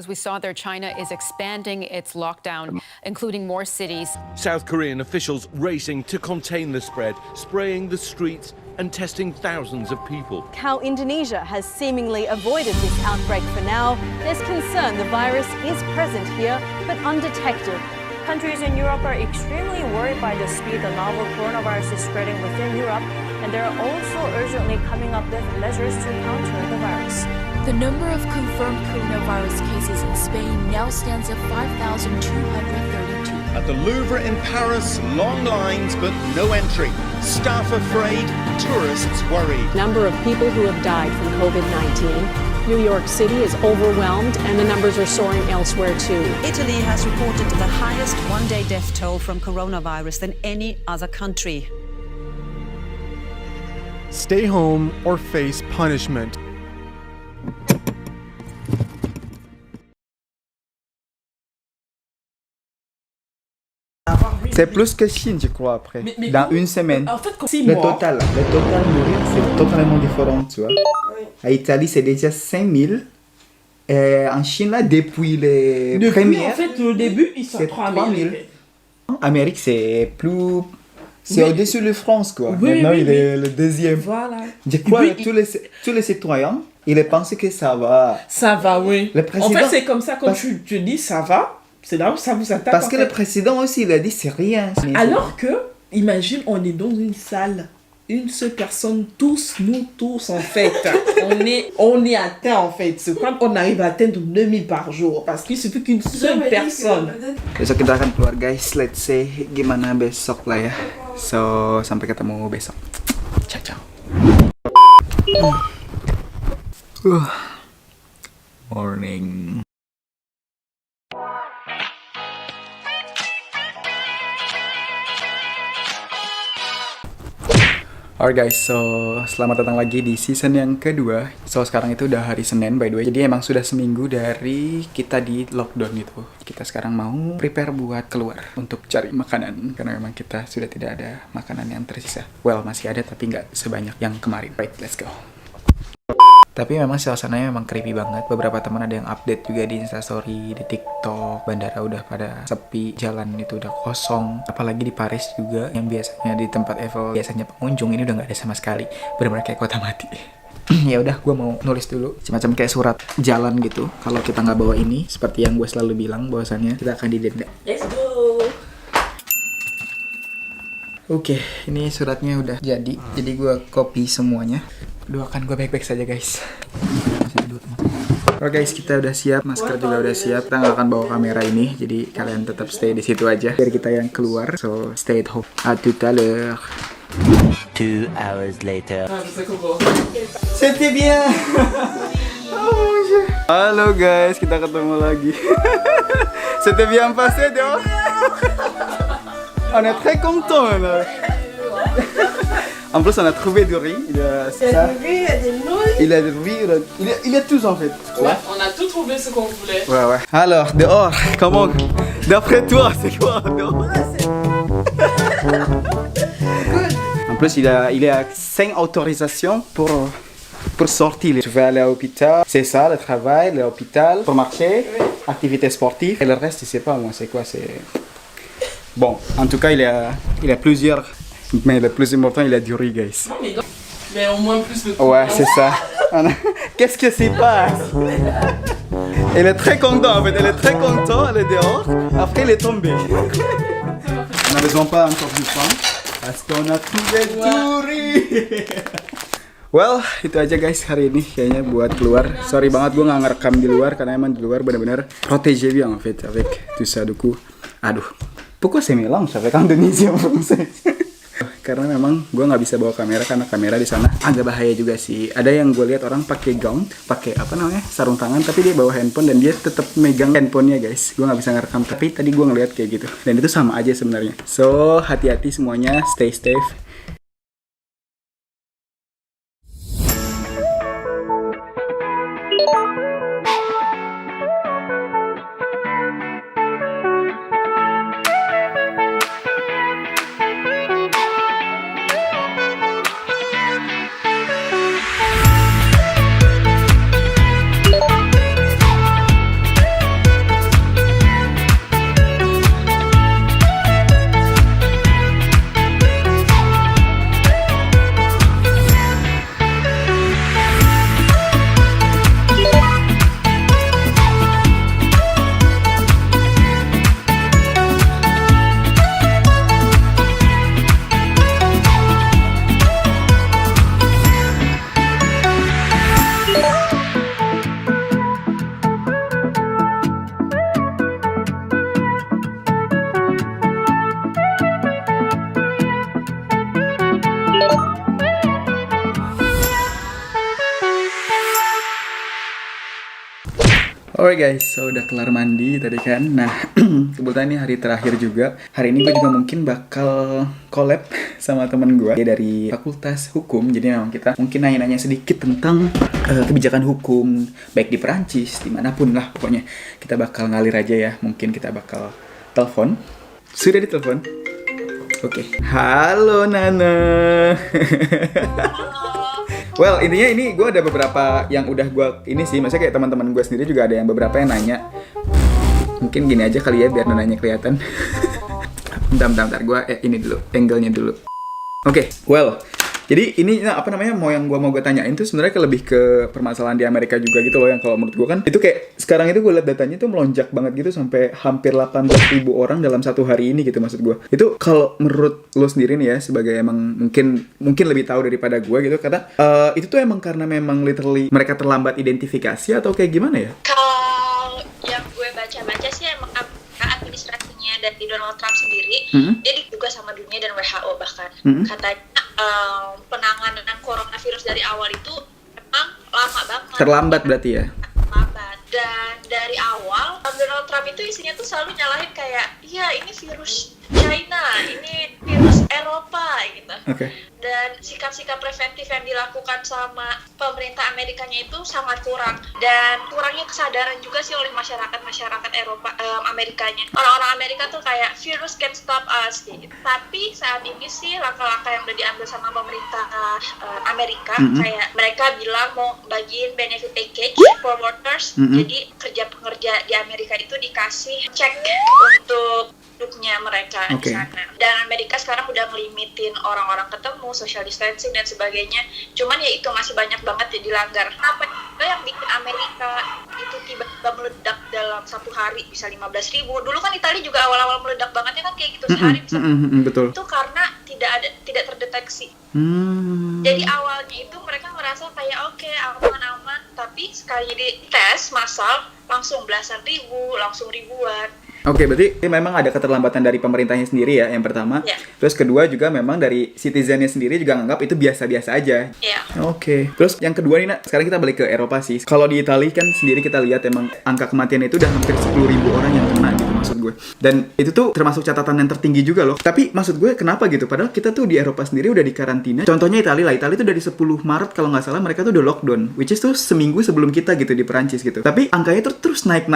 As we saw there, China is expanding its lockdown, including more cities. South Korean officials racing to contain the spread, spraying the streets and testing thousands of people. How Indonesia has seemingly avoided this outbreak for now. There's concern the virus is present here, but undetected. Countries in Europe are extremely worried by the speed the novel coronavirus is spreading within Europe, and they're also urgently coming up with measures to counter the virus. The number of confirmed coronavirus cases in Spain now stands at 5,232. At the Louvre in Paris, long lines but no entry. Staff afraid, tourists worried. Number of people who have died from COVID-19. New York City is overwhelmed and the numbers are soaring elsewhere too. Italy has reported the highest one-day death toll from coronavirus than any other country. Stay home or face punishment. C'est plus que Chine, je crois, après. Dans une semaine. En fait, c'est le total mourir, c'est totalement différent, tu vois. Oui. À Italie, c'est déjà 5000. En Chine, là, depuis les premières... En fait, au début, ils sont 3000. En Amérique, c'est plus... C'est au-dessus de France, quoi. Oui, Maintenant, oui, il est le deuxième. Voilà. Je crois que tous les citoyens, ils pensent que ça va. Ça va, oui. Le président... En fait, c'est comme ça, quand tu dis ça va, c'est là où ça vous attaque. Parce que le président aussi, il a dit c'est rien. Alors que, imagine, on est dans une salle, une seule personne, nous tous, en fait. on est atteint, en fait. C'est quand on arrive à atteindre 2000 par jour. Parce qu'il suffit qu'une seule personne. Besok kita akan keluar, guys. Let's say gimana besok lah ya. So, sampai ketemu besok. Ciao, ciao. Morning. Alright guys, so selamat datang lagi di season yang kedua. So sekarang itu udah hari Senin by the way. Jadi emang sudah seminggu dari kita di lockdown gitu. Kita sekarang mau prepare buat keluar untuk cari makanan. Karena memang kita sudah tidak ada makanan yang tersisa. Well, masih ada tapi nggak sebanyak yang kemarin. Right, let's go. Tapi memang suasananya memang creepy banget. Beberapa teman ada yang update juga di Instastory, di TikTok. Bandara udah pada sepi, jalan itu udah kosong. Apalagi di Paris juga, yang biasanya di tempat Eiffel biasanya pengunjung, ini udah nggak ada sama sekali. Benar-benar kayak kota mati. Ya udah, gue mau nulis dulu semacam kayak surat jalan gitu. Kalau kita nggak bawa ini, seperti yang gue selalu bilang, bahwasannya kita akan didenda. Let's go. Oke, ini suratnya udah jadi gue copy semuanya. Doakan gue baik-baik saja guys. Oke guys, kita udah siap, masker juga udah siap. Kita nggak akan bawa kamera ini, jadi kalian tetap stay di situ aja. Biar kita yang keluar, so stay at home. À tout à l'heure. 2 hours later. C'était bien. Oh mon Dieu. Halo guys, kita ketemu lagi. C'était bien passé dehors. On est très content là. En plus, on a trouvé du riz. Il y a ça. Il y a des nouilles. Il y a du riz. Il y a tout en fait. Ouais, on a tout trouvé ce qu'on voulait. Ouais. Alors, dehors, comment? D'après toi, c'est quoi dehors? En plus, il y a 5 autorisations pour sortir. Tu vas aller à l'hôpital. C'est ça, le travail, l'hôpital, pour marcher, activité sportive. Et le reste, je sais pas moi, c'est quoi? C'est... Bon, en tout cas, il y a plusieurs... Mais le plus important, il a du riz, guys. Mais au moins plus de temps. Ouais, c'est ça. Qu'est-ce que c'est pas? Elle est très contente, en fait. Elle est très contente, elle est dehors. Après, elle est tombée. On n'a besoin pas encore du pain. Parce qu'on a trouvé du riz. Well, itu aja guys hari ini kayaknya buat keluar. Sorry banget gue nggak ngerekam di luar karena emang di luar benar-benar protégé bien en fait avec tout ça du coup. Aduh, pourquoi c'est mélange avec Indonesia français? Karena memang gue nggak bisa bawa kamera karena kamera di sana agak bahaya juga sih. Ada yang gue lihat orang pakai gown, pakai apa namanya sarung tangan, tapi dia bawa handphone dan dia tetap megang handphonenya guys. Gue nggak bisa ngerekam, tapi tadi gue ngeliat kayak gitu dan itu sama aja sebenarnya. So hati-hati semuanya, stay safe. Alright guys, so udah kelar mandi tadi kan. Nah, kebetulan ini hari terakhir juga. Hari ini gue juga mungkin bakal collab sama temen gue dari Fakultas Hukum. Jadi memang kita mungkin nanya-nanya sedikit tentang kebijakan hukum, baik di Perancis, dimanapun lah pokoknya. Kita bakal ngalir aja ya. Mungkin kita bakal telepon. Sudah ditelepon? Oke. Halo Nana. Well, intinya ini gue ada beberapa yang udah gue ini sih, maksudnya kayak teman-teman gue sendiri juga ada yang beberapa yang nanya. Mungkin gini aja kali ya biar nanya kelihatan. Bentar, gue ini dulu, angle-nya dulu. Oke, well, jadi ini apa namanya mau gue tanyain tuh sebenarnya lebih ke permasalahan di Amerika juga gitu loh, yang kalau menurut gue kan itu kayak sekarang itu gue liat datanya tuh melonjak banget gitu sampai hampir 18.000 orang dalam satu hari ini gitu maksud gue. Itu kalau menurut lo sendiri nih ya sebagai emang mungkin lebih tahu daripada gue gitu, kata itu tuh emang karena memang literally mereka terlambat identifikasi atau kayak gimana ya? Kalau yang gue baca-baca sih emang administrasinya dari Donald Trump sendiri, dia diduga sama dunia dan WHO bahkan katanya penanganan coronavirus dari awal itu memang lama banget. Terlambat berarti ya? Terlambat. Dan dari awal Donald Trump itu isinya tuh selalu nyalahin kayak, iya ini virus China, ini virus Eropa gitu. Dan sikap-sikap preventif yang dilakukan sama pemerintah Amerikanya itu sangat kurang, dan kurangnya kesadaran juga sih oleh masyarakat Eropa, Amerikanya. Orang-orang Amerika tuh kayak virus can stop us gitu. Tapi saat ini sih langkah-langkah yang udah diambil sama pemerintah Amerika, kayak mereka bilang mau bagiin benefit package for workers. Jadi pekerja di Amerika itu dikasih cek untuk hidupnya mereka di sana. Dan Amerika sekarang udah ngelimitin orang-orang ketemu, social distancing dan sebagainya. Cuman ya itu masih banyak banget ya dilanggar. Apa yang bikin Amerika itu tiba-tiba meledak dalam satu hari bisa 15.000? Dulu kan Italia juga awal-awal meledak bangetnya kan kayak gitu, sehari bisa. Betul. Itu karena tidak terdeteksi. Jadi awalnya itu mereka merasa kayak oke, aman-aman, tapi sekali dites massal langsung belasan ribu, langsung ribuan. Oke, berarti memang ada keterlambatan dari pemerintahnya sendiri ya, yang pertama. Terus kedua juga memang dari citizennya sendiri juga nganggap itu biasa-biasa aja. Oke. Terus yang kedua nih, Nak, sekarang kita balik ke Eropa sih. Kalau di Italia kan sendiri kita lihat emang angka kematian itu udah hampir 10.000 orang yang kena gitu maksud gue. Dan itu tuh termasuk catatan yang tertinggi juga loh. Tapi maksud gue kenapa gitu? Padahal kita tuh di Eropa sendiri udah dikarantina. Contohnya Italia lah. Italia tuh dari 10 Maret kalau nggak salah mereka tuh udah lockdown. Which is tuh seminggu sebelum kita gitu di Perancis gitu. Tapi angkanya tuh terus naik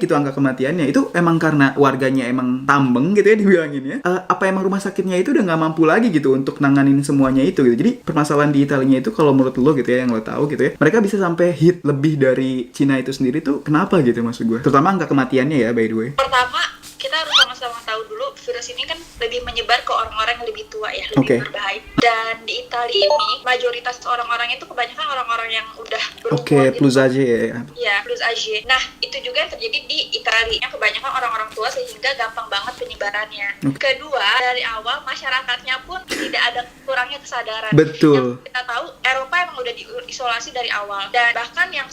gitu angka kematiannya. Itu emang karena warganya emang tambeng gitu ya dibilangin ya. Apa emang rumah sakitnya itu udah nggak mampu lagi gitu untuk nanganin semuanya itu gitu. Jadi permasalahan di Italinya itu kalau menurut lo gitu ya, yang lo tahu gitu ya, mereka bisa sampai hit lebih dari Cina itu sendiri tuh kenapa gitu maksud gue? Terutama angka kematiannya ya by the way. Pertama, kita harus sama-sama tahu dulu virus ini kan lebih menyebar ke orang-orang yang lebih tua ya, lebih berbahaya. Dan di Italia ini mayoritas orang-orang itu kebanyakan orang-orang yang udah berumur. Plus âgé ya. Iya, plus âgé. Nah, itu juga yang terjadi di Italia, yang kebanyakan orang-orang tua sehingga gampang banget penyebarannya. Kedua, dari awal masyarakatnya pun tidak ada kurangnya kesadaran. Betul. Yang kita tahu Eropa emang udah diisolasi dari awal. Dan bahkan yang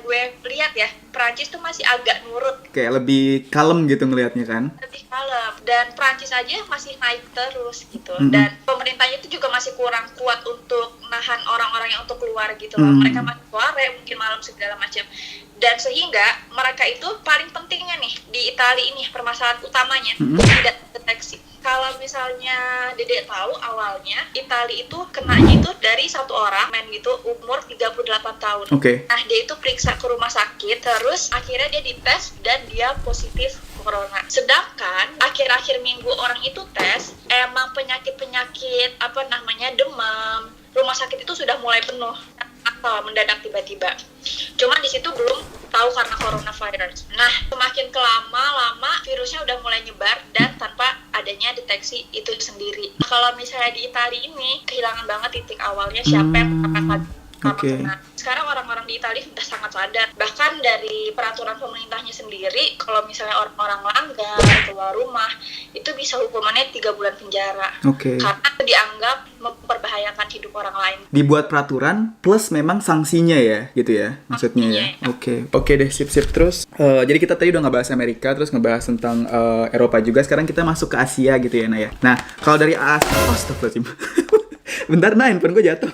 gue lihat ya, Perancis tuh masih agak nurut. Kayak lebih kalem gitu ngelihatnya kan. Lebih kalem. Dan Perancis aja masih naik terus gitu. Dan pemerintahnya itu juga masih kurang kuat untuk nahan orang-orang yang untuk keluar gitu loh. Mereka masih keluar ya mungkin malam segala macam. Dan sehingga mereka itu paling pentingnya nih di Italia ini permasalahan utamanya tidak deteksi. Kalau misalnya Dede tahu awalnya Italia itu kenanya itu dari satu orang men gitu umur 38 tahun. Nah dia itu periksa ke rumah sakit, terus akhirnya dia dites dan dia positif corona. Sedangkan akhir-akhir minggu orang itu tes emang penyakit-penyakit demam, rumah sakit itu sudah mulai penuh atau mendadak tiba-tiba. Cuman di situ belum tahu karena coronavirus. Nah, semakin lama virusnya udah mulai nyebar dan tanpa adanya deteksi itu sendiri. Kalau misalnya di Italia ini kehilangan banget titik awalnya siapa yang akan kena. Sekarang orang-orang di Italia sudah sangat sadar. Bahkan dari peraturan pemerintahnya sendiri, kalau misalnya orang-orang langgar keluar rumah, itu bisa hukumannya 3 bulan penjara. Karena dianggap memperbahayakan hidup orang lain. Dibuat peraturan plus memang sanksinya ya, gitu ya maksudnya ya. Oke deh, sip. Terus jadi kita tadi udah ngebahas Amerika, terus ngebahas tentang Eropa juga. Sekarang kita masuk ke Asia gitu ya, Nah. Nah, kalau dari Asia, astagfirullahaladzim. Bentar, handphone gue jatuh.